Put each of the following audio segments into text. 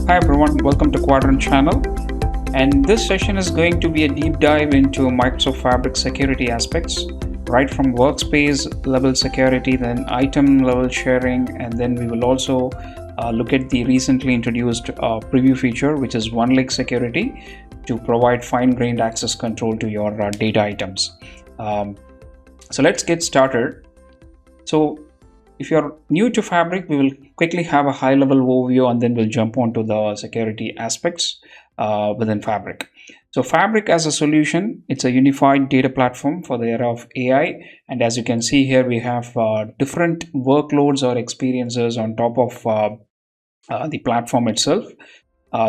Hi everyone, welcome to Quadrant channel, and this session is going to be a deep dive into Microsoft Fabric security aspects, right from workspace level security, then item level sharing, and then we will also look at the recently introduced preview feature, which is OneLake security, to provide fine-grained access control to your data items. So let's get started. So if you're new to Fabric, we will quickly have a high-level overview and then we'll jump onto the security aspects within Fabric. So Fabric as a solution, it's a unified data platform for the era of AI. And as you can see here, we have different workloads or experiences on top of the platform itself.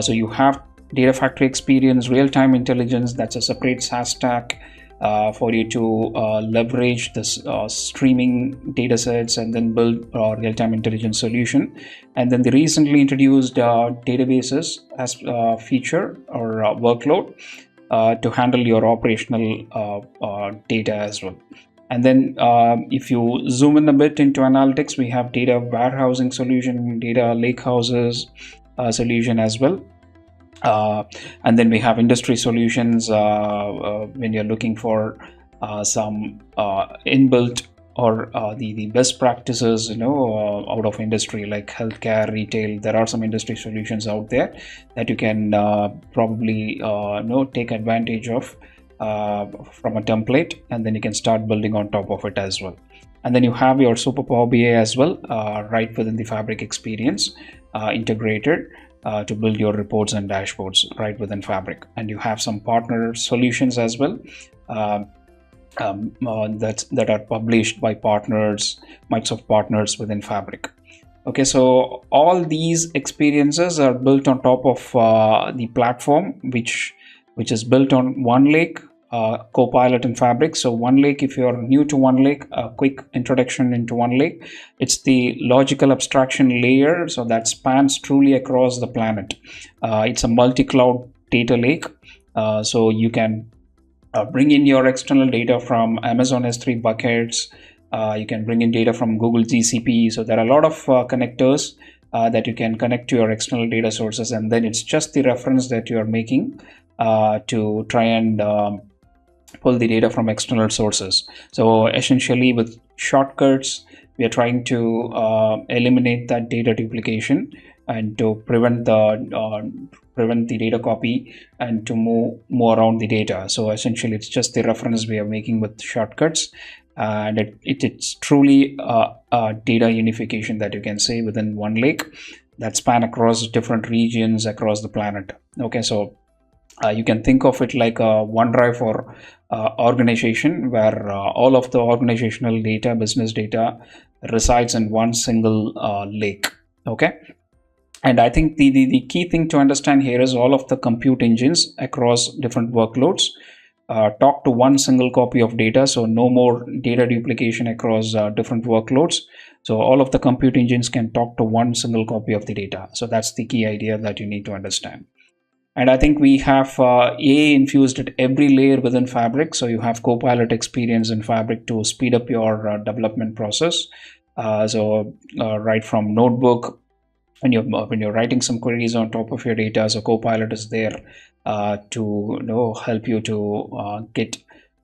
So you have Data Factory experience, real-time intelligence, that's a separate SaaS stack for you to leverage this streaming data sets and then build a real-time intelligence solution. And then the recently introduced databases as a feature or workload to handle your operational data as well. And then if you zoom in a bit into analytics, we have data warehousing solution, data lakehouses solution as well. And then we have industry solutions when you're looking for some inbuilt or the best practices, out of industry like healthcare, retail. There are some industry solutions out there that you can probably take advantage of from a template, and then you can start building on top of it as well. And then you have your Super Power BI as well, right within the Fabric experience, integrated to build your reports and dashboards right within Fabric. And you have some partner solutions as well that are published by partners, Microsoft partners within Fabric. Okay, so all these experiences are built on top of the platform, which is built on OneLake, Copilot in Fabric. So OneLake, if you're new to OneLake, a quick introduction into OneLake. It's the logical abstraction layer, so that spans truly across the planet. It's a multi-cloud data lake, so you can bring in your external data from Amazon S3 buckets. You can bring in data from Google GCP. So there are a lot of connectors that you can connect to your external data sources, and then it's just the reference that you are making to try and pull the data from external sources. So essentially with shortcuts, we are trying to eliminate that data duplication and to prevent the data copy and to move more around the data. So essentially it's just the reference we are making with shortcuts, and it's truly a data unification that you can say within OneLake that span across different regions across the planet. Okay, so you can think of it like a OneDrive for organization, where all of the organizational data, business data, resides in one single lake. Okay, and I think the key thing to understand here is all of the compute engines across different workloads talk to one single copy of data, so no more data duplication across different workloads. So all of the compute engines can talk to one single copy of the data. So that's the key idea that you need to understand. And I think we have AI infused at every layer within Fabric. So you have Copilot experience in Fabric to speed up your development process. So right from notebook, when you're writing some queries on top of your data, so Copilot is there to help you to get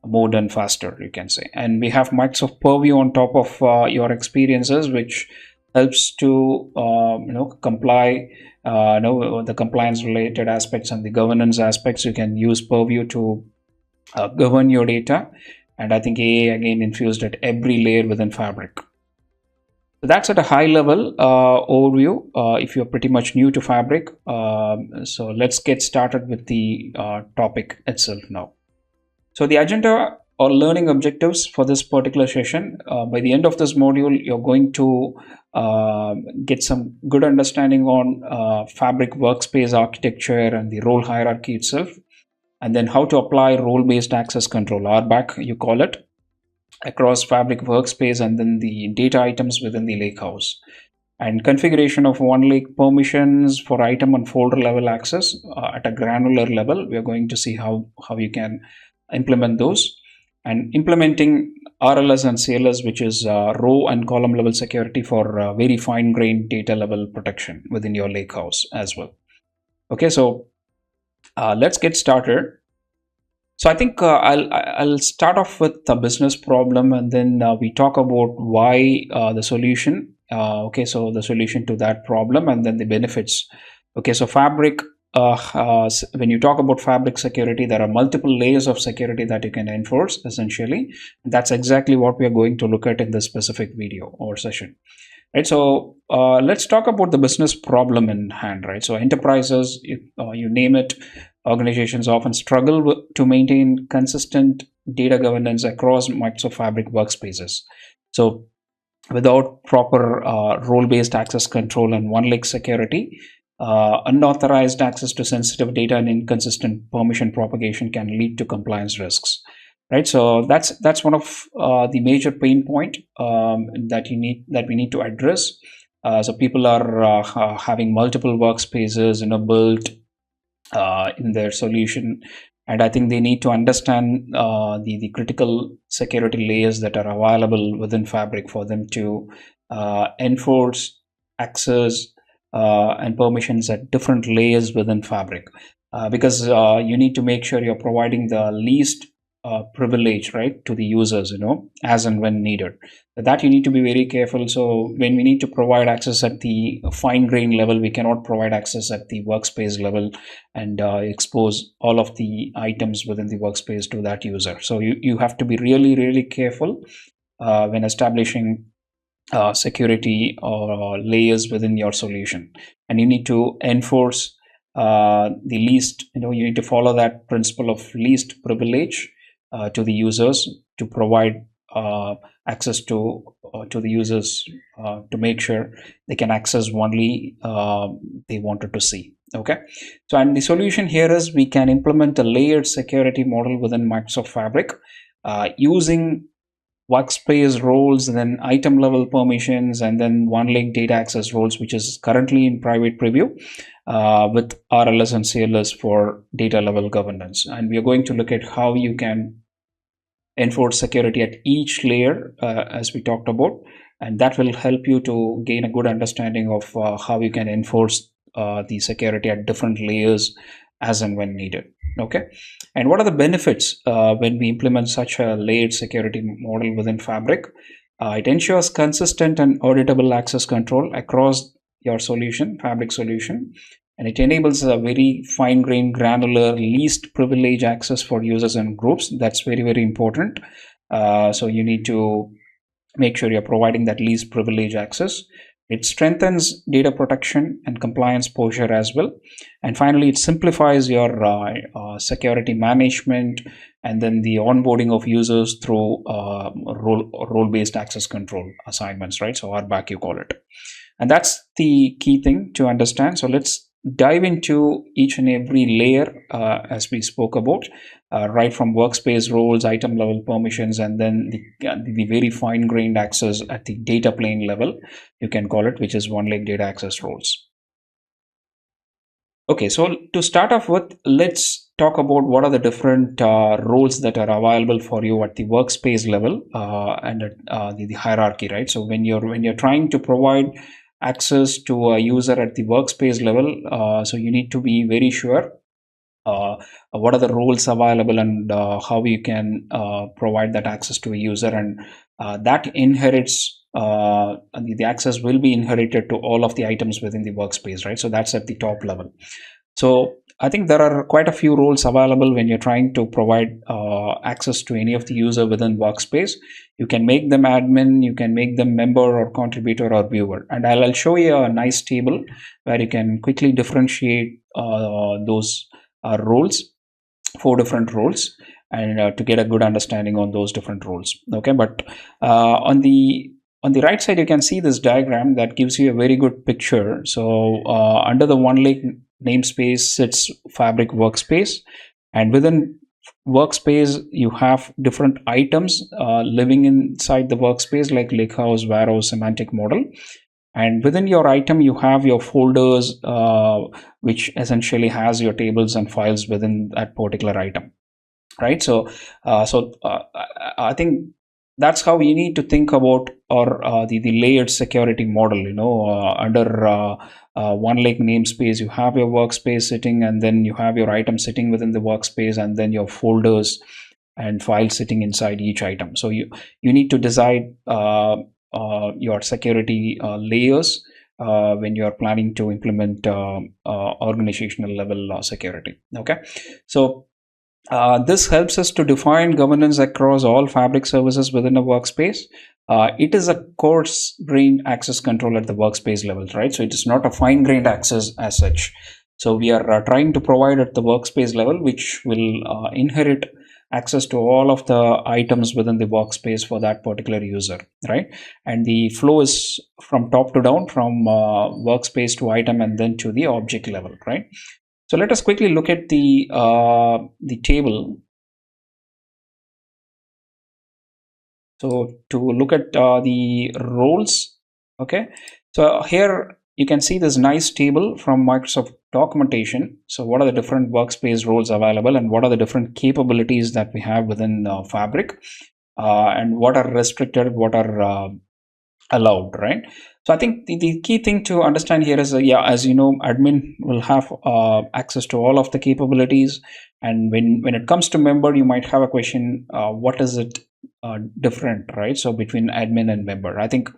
more done faster, you can say. And we have Microsoft Purview on top of your experiences, which helps to comply the compliance related aspects and the governance aspects. You can use Purview to govern your data, and I think AI again infused at every layer within Fabric. So that's at a high level overview if you're pretty much new to Fabric. So let's get started with the topic itself now. So the agenda or learning objectives for this particular session, by the end of this module, you're going to get some good understanding on Fabric workspace architecture and the role hierarchy itself, and then how to apply role-based access control, RBAC you call it, across Fabric workspace, and then the data items within the lakehouse, and configuration of OneLake permissions for item and folder level access at a granular level. We are going to see how you can implement those, and implementing RLS and CLS, which is row and column level security for very fine-grained data level protection within your lakehouse as well. Okay, so let's get started. So I think I'll start off with the business problem, and then we talk about why the solution. Okay, so the solution to that problem, and then the benefits. Okay, so Fabric. When you talk about Fabric security, there are multiple layers of security that you can enforce. Essentially, that's exactly what we are going to look at in this specific video or session. Right, so let's talk about the business problem in hand. Right, so enterprises, you name it, organizations often struggle to maintain consistent data governance across Microsoft Fabric workspaces. So without proper role-based access control and OneLake security, unauthorized access to sensitive data and inconsistent permission propagation can lead to compliance risks. Right, so that's one of the major pain point that we need to address. So people are having multiple workspaces, built in their solution, and I think they need to understand the critical security layers that are available within Fabric for them to enforce access and permissions at different layers within Fabric, because you need to make sure you're providing the least privilege, right, to the users, as and when needed. That you need to be very careful. So when we need to provide access at the fine grain level, we cannot provide access at the workspace level and expose all of the items within the workspace to that user. So you have to be really, really careful when establishing security or layers within your solution, and you need to enforce the least, you need to follow that principle of least privilege to the users to provide access to the users to make sure they can access only they wanted to see. Okay, so and the solution here is we can implement a layered security model within Microsoft Fabric using workspace roles, and then item level permissions, and then OneLake data access roles, which is currently in private preview with RLS and CLS for data level governance. And we are going to look at how you can enforce security at each layer, as we talked about, and that will help you to gain a good understanding of how you can enforce the security at different layers as and when needed. Okay, and what are the benefits when we implement such a layered security model within Fabric? It ensures consistent and auditable access control across your solution, Fabric solution, and it enables a very fine-grained, granular, least privilege access for users and groups. That's very, very important. So you need to make sure you're providing that least privilege access. It strengthens data protection and compliance posture as well. And finally, it simplifies your security management and then the onboarding of users through role-based access control assignments, right? So RBAC, you call it. And that's the key thing to understand. So let's dive into each and every layer as we spoke about, right from workspace roles, item level permissions, and then the very fine-grained access at the data plane level, you can call it, which is OneLake data access roles. Okay, so to start off with, let's talk about what are the different roles that are available for you at the workspace level and at the hierarchy, right? So when you're trying to provide access to a user at the workspace level, so you need to be very sure what are the roles available and how you can provide that access to a user, and that inherits the access will be inherited to all of the items within the workspace, right? So that's at the top level. So I think there are quite a few roles available when you're trying to provide access to any of the user within workspace. You can make them admin, you can make them member or contributor or viewer, and I'll show you a nice table where you can quickly differentiate those roles, 4 different roles, and to get a good understanding on those different roles. Okay, but on the right side, you can see this diagram that gives you a very good picture. So under the OneLake namespace sits Fabric Workspace, and within Workspace you have different items living inside the workspace, like lakehouse, warehouse, semantic model. And within your item, you have your folders, which essentially has your tables and files within that particular item, right? So I think that's how you need to think about, or the layered security model. Under OneLake namespace, you have your workspace sitting, and then you have your item sitting within the workspace, and then your folders and files sitting inside each item. So you need to decide your security layers when you are planning to implement organizational level security. Okay, so this helps us to define governance across all Fabric services within a workspace. It is a coarse-grained access control at the workspace level, right? So it is not a fine-grained access as such. So we are trying to provide at the workspace level, which will inherit access to all of the items within the workspace for that particular user, right? And the flow is from top to down, from workspace to item, and then to the object level, right? So let us quickly look at the table. So to look at the roles, okay. So here you can see this nice table from Microsoft documentation. So what are the different workspace roles available, and what are the different capabilities that we have within Fabric, and what are restricted, what are allowed, right? So I think the key thing to understand here is, as you know, admin will have access to all of the capabilities, and when it comes to member, you might have a question, what is it different, right? So between admin and member, I think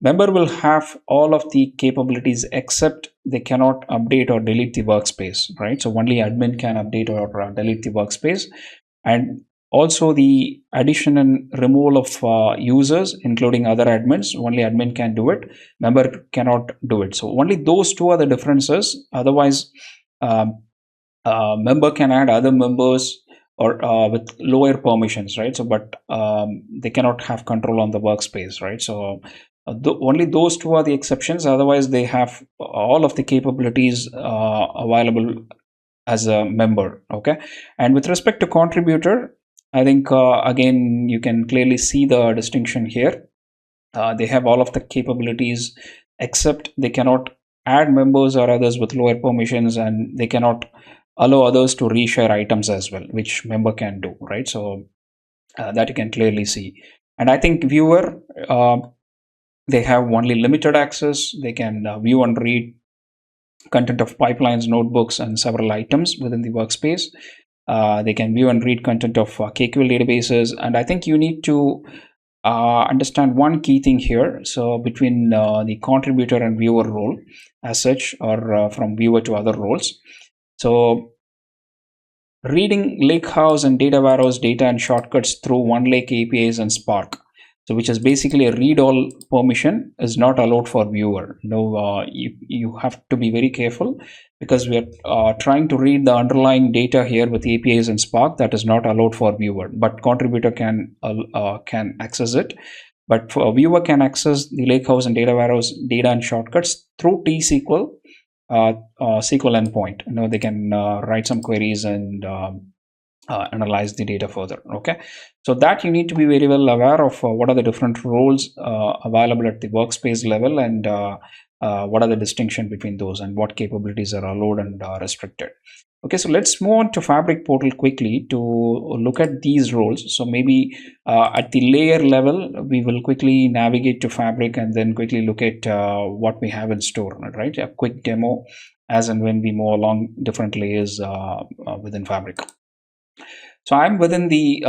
member will have all of the capabilities, except they cannot update or delete the workspace, right? So only admin can update or delete the workspace. And also the addition and removal of users, including other admins, only admin can do it. Member cannot do it. So only those two are the differences. Otherwise, member can add other members or with lower permissions, right? So, but they cannot have control on the workspace, right? So only those two are the exceptions. Otherwise, they have all of the capabilities available as a member. Okay, and with respect to contributor, I think again you can clearly see the distinction here. They have all of the capabilities, except they cannot add members or others with lower permissions, and they cannot allow others to reshare items as well, which member can do, right? So that you can clearly see. And I think viewer, they have only limited access. They can view and read content of pipelines, notebooks, and several items within the workspace. They can view and read content of KQL databases. And I think you need to understand one key thing here. So between the contributor and viewer role as such, or from viewer to other roles. So reading Lakehouse and Data Warehouse data and shortcuts through OneLake APIs and Spark. So which is basically a read all permission is not allowed for viewer. You have to be very careful, because we are trying to read the underlying data here with APIs and Spark. That is not allowed for viewer, but contributor can access it. But for viewer can access the Lakehouse and Data Warehouse data and shortcuts through T-SQL SQL endpoint. They can write some queries and analyze the data further. Okay, so that you need to be very well aware of what are the different roles available at the workspace level, and what are the distinction between those, and what capabilities are allowed and restricted. Okay, so let's move on to Fabric portal quickly to look at these roles. So maybe at the layer level, we will quickly navigate to Fabric and then quickly look at what we have in store, right? A quick demo as and when we move along different layers within Fabric. So I'm within the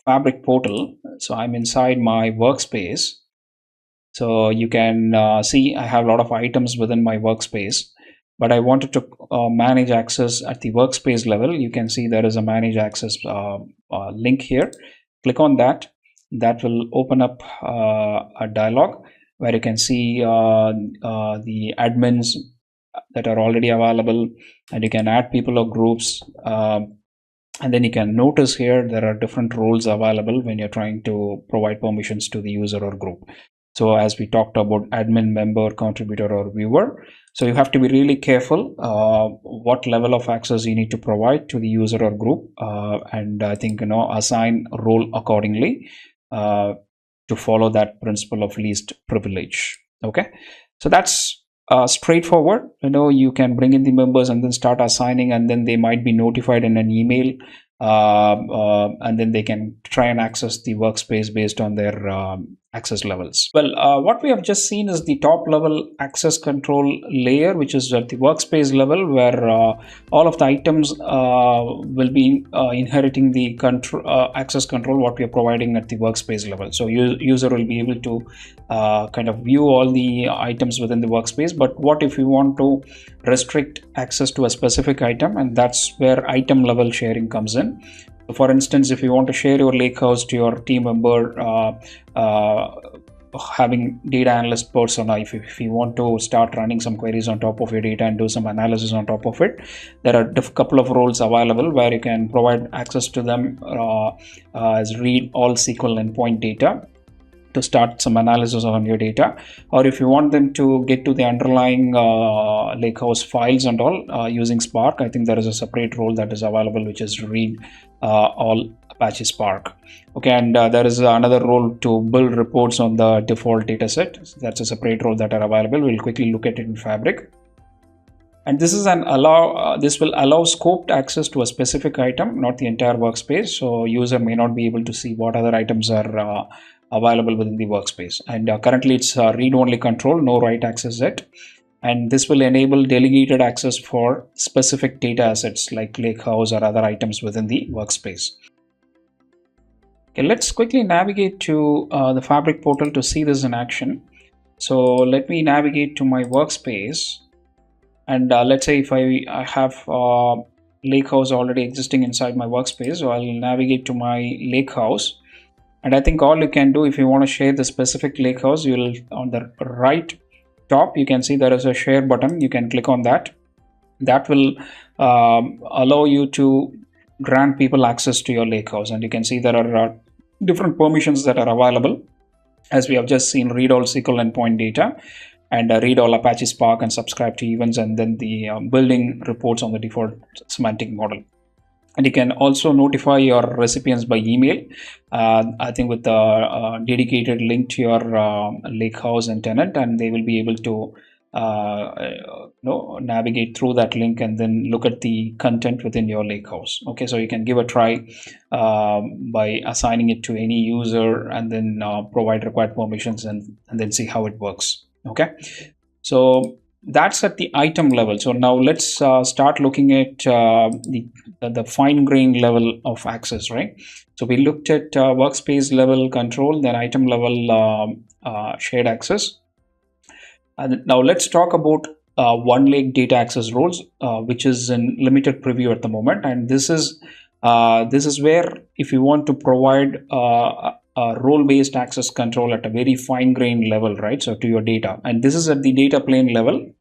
Fabric portal. So I'm inside my workspace. So you can see I have a lot of items within my workspace, but I wanted to manage access at the workspace level. You can see there is a manage access link here. Click on that. That will open up a dialog where you can see the admins that are already available, and you can add people or groups. And then you can notice here there are different roles available when you're trying to provide permissions to the user or group. So as we talked about admin, member, contributor, or viewer, so you have to be really careful what level of access you need to provide to the user or group, and I think assign role accordingly to follow that principle of least privilege. Okay, so that's straightforward. You can bring in the members and then start assigning, and then they might be notified in an email and then they can try and access the workspace based on their access levels. Well, what we have just seen is the top level access control layer, which is at the workspace level, where all of the items will be inheriting the access control what we are providing at the workspace level. So user will be able to kind of view all the items within the workspace. But what if you want to restrict access to a specific item? And that's where item level sharing comes in. So for instance, if you want to share your lakehouse to your team member, having data analyst persona, if you want to start running some queries on top of your data and do some analysis on top of it, there are a couple of roles available where you can provide access to them as read all SQL endpoint data to start some analysis on your data. Or if you want them to get to the underlying lakehouse files and all using Spark, I think there is a separate role that is available, which is read all Apache Spark. Okay, and there is another role to build reports on the default data set. So that's a separate role that are available. We'll quickly look at it in Fabric. And this is this will allow scoped access to a specific item, not the entire workspace. So user may not be able to see what other items are available within the workspace. And currently it's read-only control, no write access yet. And this will enable delegated access for specific data assets like lakehouse or other items within the workspace. Okay, let's quickly navigate to the Fabric portal to see this in action. So let me navigate to my workspace. And let's say if I have lakehouse already existing inside my workspace, so I'll navigate to my lakehouse. And I think all you can do, if you want to share the specific lakehouse, you'll on the right top, you can see there is a share button. You can click on that. That will allow you to grant people access to your lakehouse. And you can see there are different permissions that are available. As we have just seen, read all SQL endpoint data, and read all Apache Spark and subscribe to events, and then the building reports on the default semantic model. And you can also notify your recipients by email, I think with a dedicated link to your lakehouse and tenant, and they will be able to navigate through that link and then look at the content within your lakehouse. Okay, so you can give a try by assigning it to any user and then provide required permissions and then see how it works. Okay, so that's at the item level. So now let's start looking at the fine-grained level of access, right? So we looked at workspace level control, then item level shared access. And now let's talk about OneLake data access roles, which is in limited preview at the moment. And this is where if you want to provide role-based access control at a very fine-grained level, right? So to your data, and this is at the data plane level.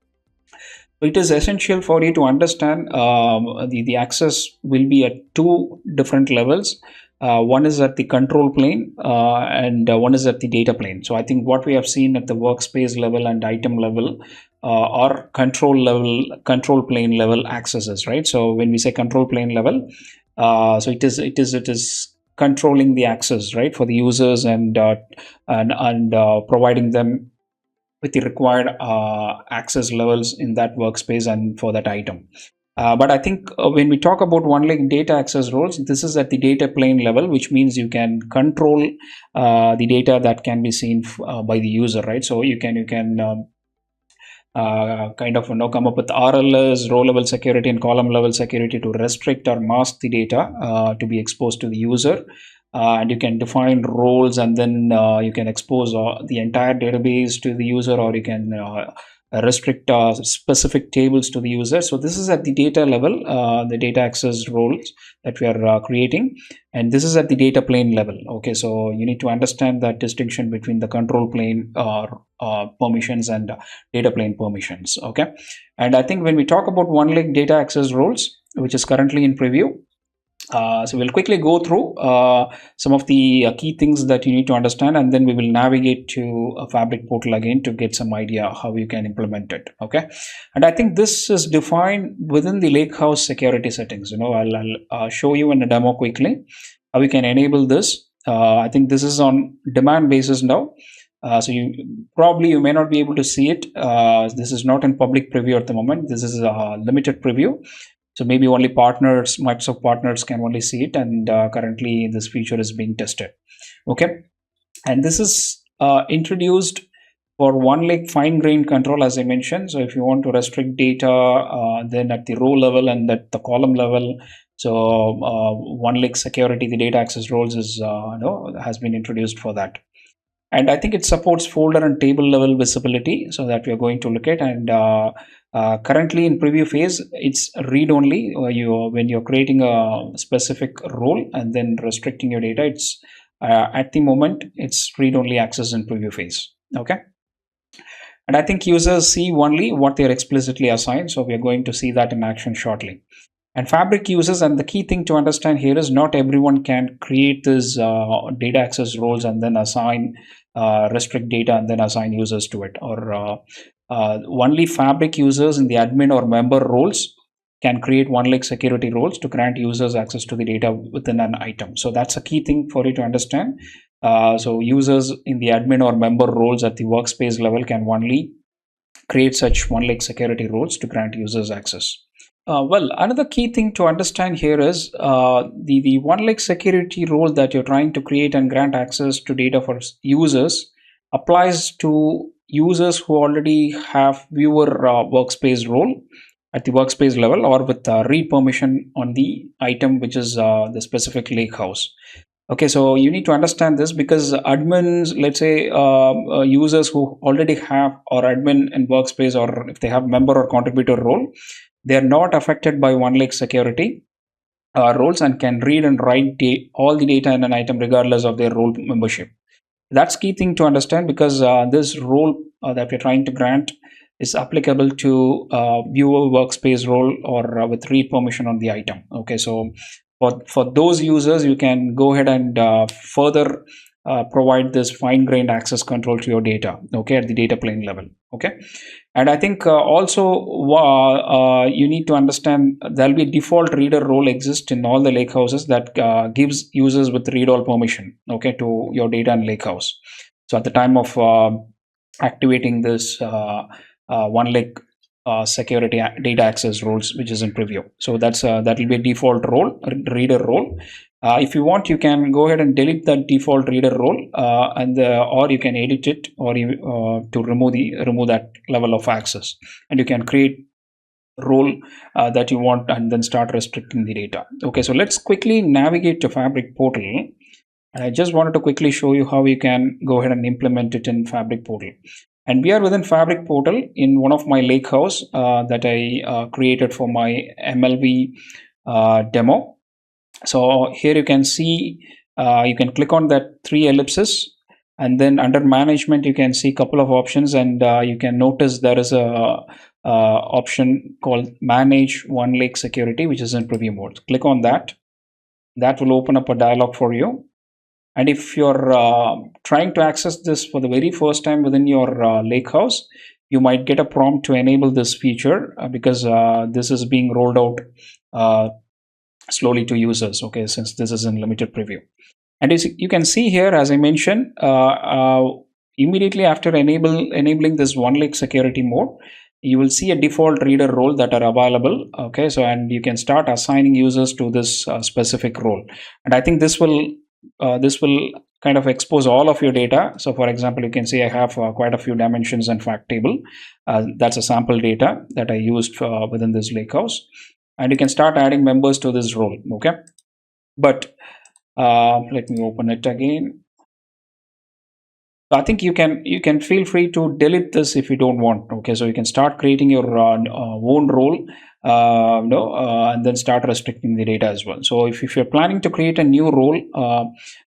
It is essential for you to understand the access will be at two different levels. One is at the control plane and one is at the data plane. So I think what we have seen at the workspace level and item level are control plane level accesses, right? So when we say control plane level, so it is controlling the access, right, for the users and providing them with the required access levels in that workspace and for that item. But I think when we talk about OneLake data access roles, this is at the data plane level, which means you can control the data that can be seen by the user, right? So you can kind of come up with RLS, row level security and column level security to restrict or mask the data to be exposed to the user. And you can define roles, and then you can expose the entire database to the user, or you can restrict specific tables to the user. So this is at the data level, the data access roles that we are creating, and this is at the data plane level. Okay, so you need to understand that distinction between the control plane permissions and data plane permissions. Okay, and I think when we talk about OneLake data access roles, which is currently in preview, so we'll quickly go through some of the key things that you need to understand, and then we will navigate to a Fabric portal again to get some idea how you can implement it. Okay, and I think this is defined within the Lakehouse security settings. I'll show you in a demo quickly how we can enable this. I think this is on demand basis now. So you may not be able to see it. This is not in public preview at the moment. This is a limited preview. So maybe only partners, Microsoft partners can only see it, and currently this feature is being tested. Okay, and this is introduced for OneLake fine-grained control, as I mentioned. So if you want to restrict data, then at the row level and at the column level, so OneLake security, the data access roles is has been introduced for that. And I think it supports folder and table level visibility, so that we are going to look at. And currently in preview phase, it's read only. When you're creating a specific role and then restricting your data, it's at the moment it's read only access in preview phase. Okay. And I think users see only what they're explicitly assigned. So we are going to see that in action shortly. And Fabric users, and the key thing to understand here is not everyone can create this data access roles and then assign restrict data and then assign users to it. Or only Fabric users in the admin or member roles can create OneLake security roles to grant users access to the data within an item. So that's a key thing for you to understand. So users in the admin or member roles at the workspace level can only create such OneLake security roles to grant users access. Well, another key thing to understand here is the OneLake security role that you're trying to create and grant access to data for users applies to users who already have viewer workspace role at the workspace level, or with read permission on the item, which is the specific lakehouse. Okay, so you need to understand this, because admins, let's say users who already have or admin in workspace, or if they have member or contributor role, they are not affected by OneLake security roles and can read and write all the data in an item regardless of their role membership. That's key thing to understand, because this role that we're trying to grant is applicable to viewer workspace role or with read permission on the item. Okay, so for those users, you can go ahead and further provide this fine-grained access control to your data, okay, at the data plane level. Okay, and I think also you need to understand there'll be a default reader role exist in all the lakehouses that gives users with read all permission, okay, to your data in lakehouse. So at the time of activating this OneLake security data access roles, which is in preview, so that will be a default role, reader role. If you want, you can go ahead and delete that default reader role, or you can edit it, or to remove that level of access, and you can create role that you want and then start restricting the data. Okay, so let's quickly navigate to Fabric portal. And I just wanted to quickly show you how you can go ahead and implement it in Fabric portal. And we are within Fabric portal in one of my lakehouse that I created for my MLV demo. So here you can see, you can click on that 3 ellipses, and then under management you can see a couple of options, and you can notice there is a option called manage OneLake security, which is in preview mode. Click on that. That will open up a dialog for you. And if you're trying to access this for the very first time within your lakehouse, you might get a prompt to enable this feature because this is being rolled out slowly to users, okay, since this is in limited preview. And you can see here, as I mentioned, immediately after enabling this OneLake security mode, you will see a default reader role that are available. Okay, so and you can start assigning users to this specific role. And I think this will kind of expose all of your data. So for example, you can see I have quite a few dimensions and fact table. That's a sample data that I used within this lakehouse. And you can start adding members to this role. Okay, but let me open it again. I think you can feel free to delete this if you don't want. Okay, so you can start creating your own role, and then start restricting the data as well. So if you're planning to create a new role,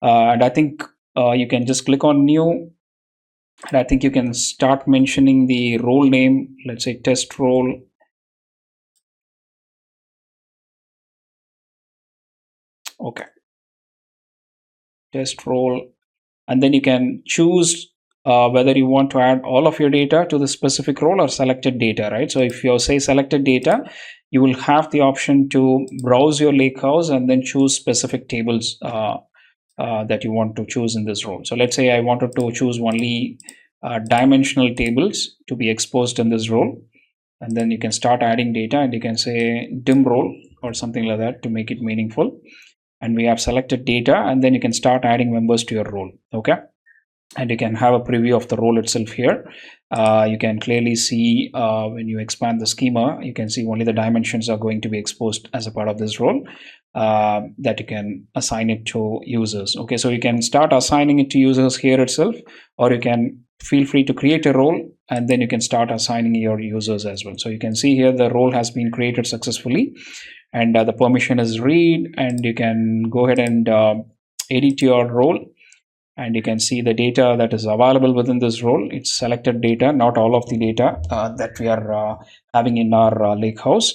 and I think you can just click on new, and I think you can start mentioning the role name. Let's say test role. Okay, test role, and then you can choose whether you want to add all of your data to the specific role or selected data, right? So if you say selected data, you will have the option to browse your lakehouse and then choose specific tables that you want to choose in this role. So let's say I wanted to choose only dimensional tables to be exposed in this role. and then you can start adding data, and you can say dim role or something like that to make it meaningful. And we have selected data, and then you can start adding members to your role. Okay, and you can have a preview of the role itself here. You can clearly see when you expand the schema, you can see only the dimensions are going to be exposed as a part of this role, that you can assign it to users. Okay, so you can start assigning it to users here itself, or you can feel free to create a role and then you can start assigning your users as well. So you can see here the role has been created successfully, and the permission is read, and you can go ahead and edit your role, and you can see the data that is available within this role. It's selected data, not all of the data that we are having in our lake house,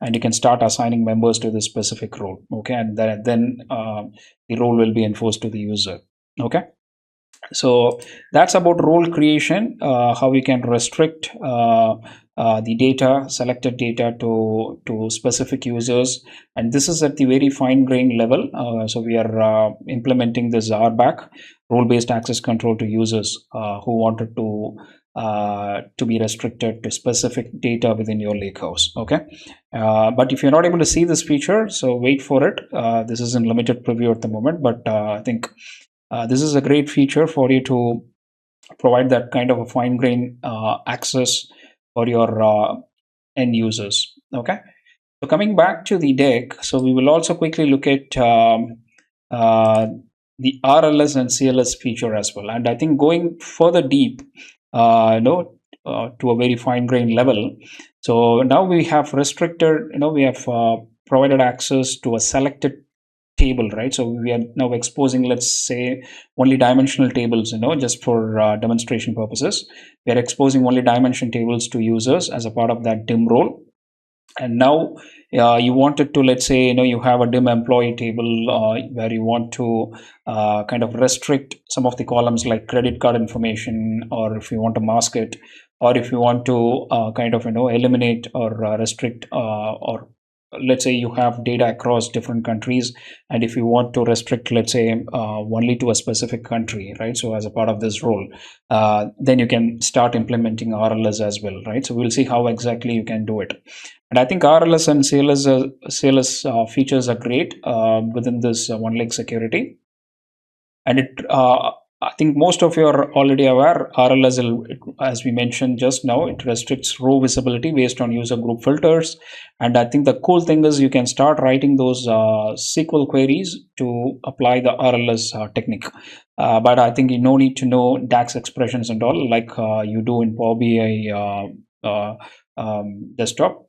and you can start assigning members to this specific role. Okay, and then the role will be enforced to the user. Okay, so that's about role creation, how we can restrict the data, selected data to specific users, and this is at the very fine-grained level. So we are implementing this RBAC, role-based access control, to users who wanted to be restricted to specific data within your lakehouse. Okay, but if you're not able to see this feature, so wait for it. This is in limited preview at the moment, but I think this is a great feature for you to provide that kind of a fine-grained access for your end users. Okay, so coming back to the deck, so we will also quickly look at the RLS and CLS feature as well. And I think going further deep, to a very fine-grained level. So now we have restricted, we have provided access to a selected table, right? So we are now exposing, let's say, only dimensional tables, just for demonstration purposes. We are exposing only dimension tables to users as a part of that dim role. And now you wanted to, let's say, you have a dim employee table where you want to kind of restrict some of the columns like credit card information, or if you want to mask it, or if you want to kind of eliminate or restrict, or let's say you have data across different countries, and if you want to restrict, let's say, only to a specific country, right? So as a part of this role, then you can start implementing RLS as well, right? So we'll see how exactly you can do it. And I think RLS and CLS features are great within this OneLake security. And I think most of you are already aware, RLS, as we mentioned just now, it restricts row visibility based on user group filters. And I think the cool thing is you can start writing those SQL queries to apply the RLS technique. But I think you no need to know DAX expressions and all like you do in Power BI desktop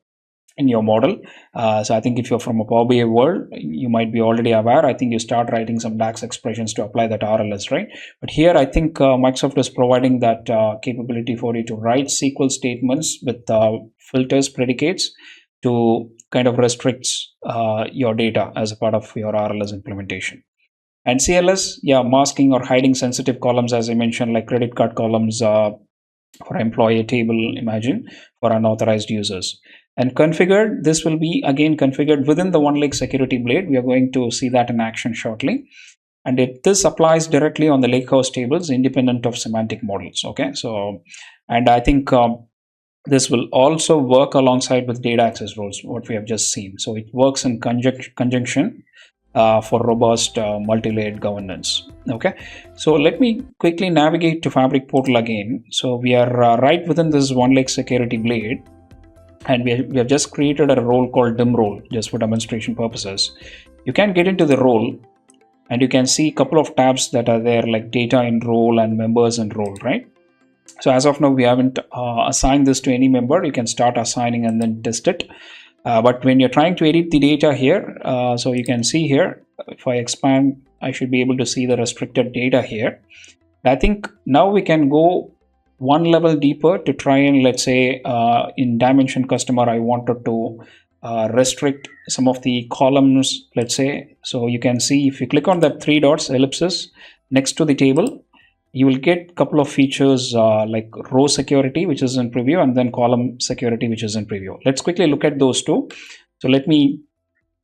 in your model. So I think if you're from a Power BI world, you might be already aware. I think you start writing some DAX expressions to apply that RLS, right? But here I think Microsoft is providing that capability for you to write SQL statements with filters, predicates, to kind of restricts your data as a part of your RLS implementation. And CLS, masking or hiding sensitive columns, as I mentioned, like credit card columns for employee table, imagine, for unauthorized users. And configured, this will be again configured within the OneLake security blade. We are going to see that in action shortly. And this applies directly on the lakehouse tables independent of semantic models. Okay, so, and I think this will also work alongside with data access roles, what we have just seen. So it works in conjunction for robust multi-layered governance. Okay, so let me quickly navigate to Fabric portal again. So we are right within this OneLake security blade. And we have just created a role called dim role just for demonstration purposes. You can get into the role and you can see a couple of tabs that are there, like data in role and members in role, right? So as of now, we haven't assigned this to any member. You can start assigning and then test it. But when you're trying to edit the data here, so you can see here, if I expand, I should be able to see the restricted data here. I think now we can go one level deeper to try and, let's say, in dimension customer, I wanted to restrict some of the columns, let's say. So you can see if you click on that 3 dots ellipsis next to the table, you will get a couple of features like row security, which is in preview, and then column security, which is in preview. Let's quickly look at those two. So let me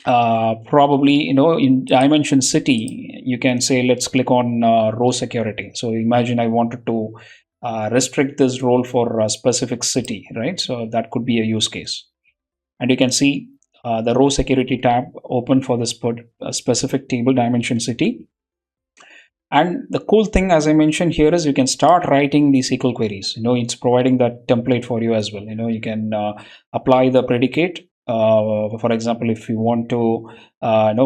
probably, in dimension city, you can say, let's click on row security. So imagine I wanted to restrict this role for a specific city, right? So that could be a use case. And you can see the row security tab open for this specific table dimension city. And the cool thing, as I mentioned here, is you can start writing the SQL queries. It's providing that template for you as well. You can apply the predicate. For example, if you want to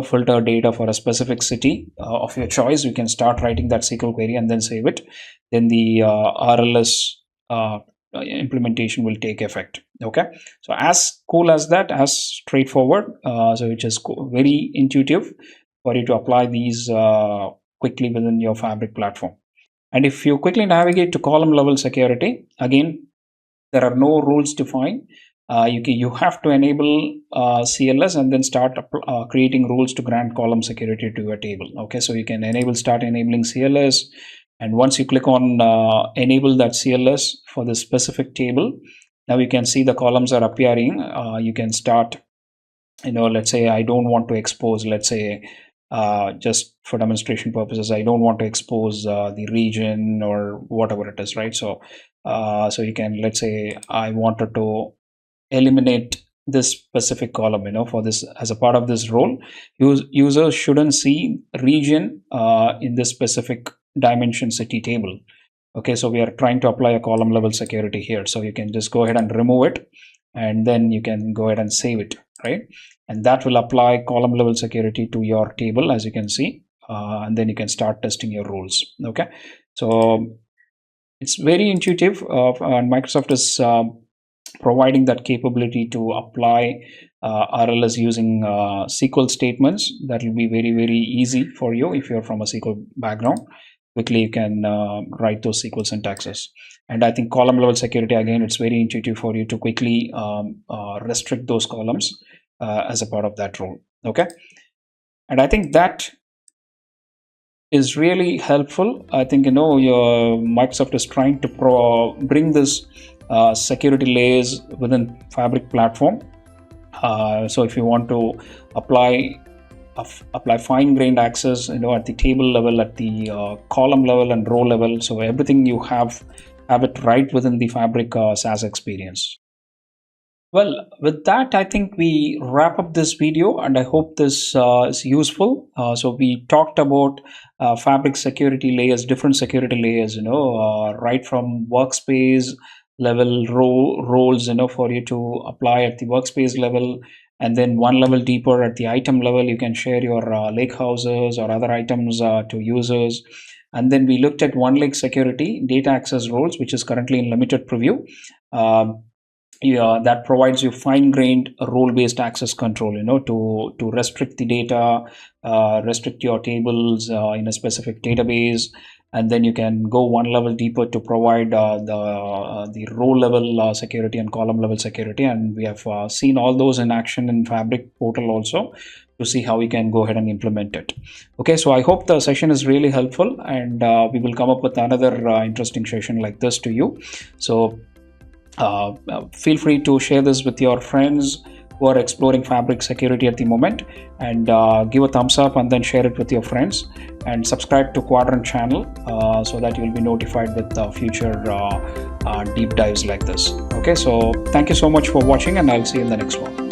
filter data for a specific city of your choice, you can start writing that SQL query and then save it. Then the RLS implementation will take effect. Okay, so as cool as that, as straightforward, so which is very intuitive for you to apply these quickly within your Fabric platform. And if you quickly navigate to column level security, again, there are no rules defined. You have to enable CLS and then start creating rules to grant column security to your table. Okay, so you can start enabling CLS, and once you click on enable that CLS for the specific table, now you can see the columns are appearing. You can start, let's say I don't want to expose, let's say just for demonstration purposes, I don't want to expose the region or whatever it is, right? So so you can, let's say I wanted to eliminate this specific column, for this as a part of this role. Users shouldn't see region in this specific dimension city table. Okay, so we are trying to apply a column level security here. So you can just go ahead and remove it, and then you can go ahead and save it, right? And that will apply column level security to your table, as you can see, and then you can start testing your rules. Okay, so it's very intuitive, and Microsoft is providing that capability to apply RLS using SQL statements. That will be very, very easy for you if you're from a SQL background. Quickly you can write those SQL syntaxes. And I think column level security, again, it's very intuitive for you to quickly restrict those columns as a part of that role. Okay, and I think that is really helpful. I think your Microsoft is trying to bring this security layers within Fabric platform. So if you want to apply fine-grained access, at the table level, at the column level and row level, so everything you have it right within the Fabric SaaS experience. Well, with that, I think we wrap up this video, and I hope this is useful. So we talked about Fabric security layers, different security layers, right from workspace level roles, for you to apply at the workspace level, and then one level deeper at the item level, you can share your lake houses or other items to users. And then we looked at OneLake security data access roles, which is currently in limited preview. That provides you fine-grained role-based access control, to restrict the data, restrict your tables in a specific database, and then you can go one level deeper to provide the row level security and column level security. And we have seen all those in action in Fabric portal also, to see how we can go ahead and implement it. Okay, so I hope the session is really helpful, and we will come up with another interesting session like this to you. So feel free to share this with your friends who are exploring Fabric security at the moment, and give a thumbs up and then share it with your friends, and subscribe to Quadrant channel so that you will be notified with future deep dives like this. Okay, so thank you so much for watching, and I'll see you in the next one.